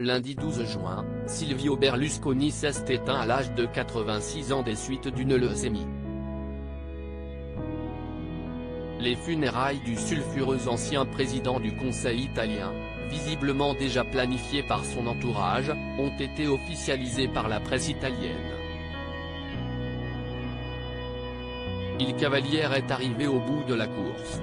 Lundi 12 juin, Silvio Berlusconi s'est éteint à l'âge de 86 ans des suites d'une leucémie. Les funérailles du sulfureux ancien président du Conseil italien, visiblement déjà planifiées par son entourage, ont été officialisées par la presse italienne. Il Cavaliere est arrivé au bout de la course.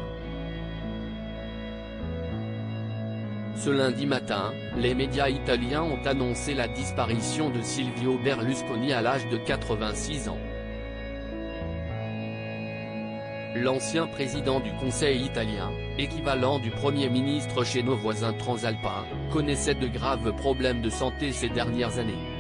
Ce lundi matin, les médias italiens ont annoncé la disparition de Silvio Berlusconi à l'âge de 86 ans. L'ancien président du Conseil italien, équivalent du Premier ministre chez nos voisins transalpins, connaissait de graves problèmes de santé ces dernières années.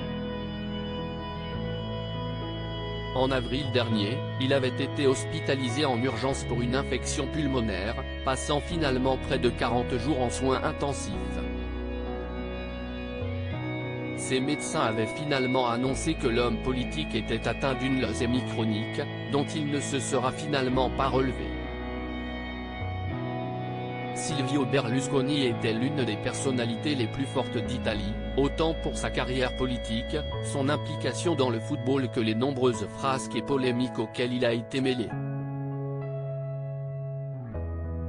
En avril dernier, il avait été hospitalisé en urgence pour une infection pulmonaire, passant finalement près de 40 jours en soins intensifs. Ses médecins avaient finalement annoncé que l'homme politique était atteint d'une leucémie chronique, dont il ne se sera finalement pas relevé. Silvio Berlusconi était l'une des personnalités les plus fortes d'Italie, autant pour sa carrière politique, son implication dans le football que les nombreuses frasques et polémiques auxquelles il a été mêlé.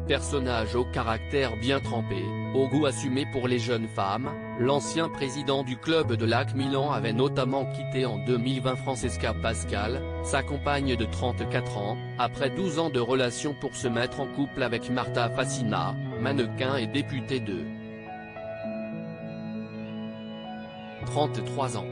Personnage au caractère bien trempé, au goût assumé pour les jeunes femmes, l'ancien président du club de l'AC Milan avait notamment quitté en 2020 Francesca Pascal, sa compagne de 34 ans, après 12 ans de relation pour se mettre en couple avec Marta Fassina, mannequin et députée de 33 ans.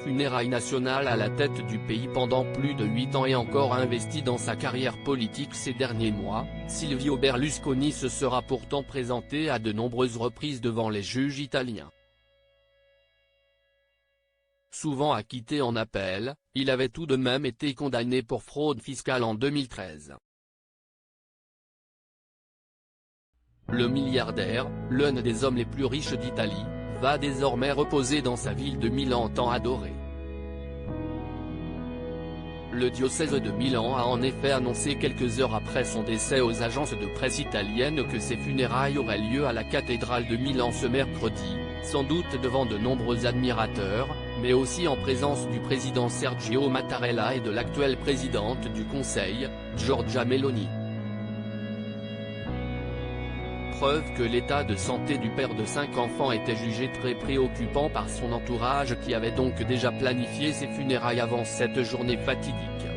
Funérailles nationales à la tête du pays pendant plus de 8 ans et encore investi dans sa carrière politique ces derniers mois, Silvio Berlusconi se sera pourtant présenté à de nombreuses reprises devant les juges italiens. Souvent acquitté en appel, il avait tout de même été condamné pour fraude fiscale en 2013. Le milliardaire, l'un des hommes les plus riches d'Italie, va désormais reposer dans sa ville de Milan tant adorée. Le diocèse de Milan a en effet annoncé quelques heures après son décès aux agences de presse italiennes que ses funérailles auraient lieu à la cathédrale de Milan ce mercredi, sans doute devant de nombreux admirateurs, mais aussi en présence du président Sergio Mattarella et de l'actuelle présidente du Conseil, Giorgia Meloni. Preuve que l'état de santé du père de 5 enfants était jugé très préoccupant par son entourage qui avait donc déjà planifié ses funérailles avant cette journée fatidique.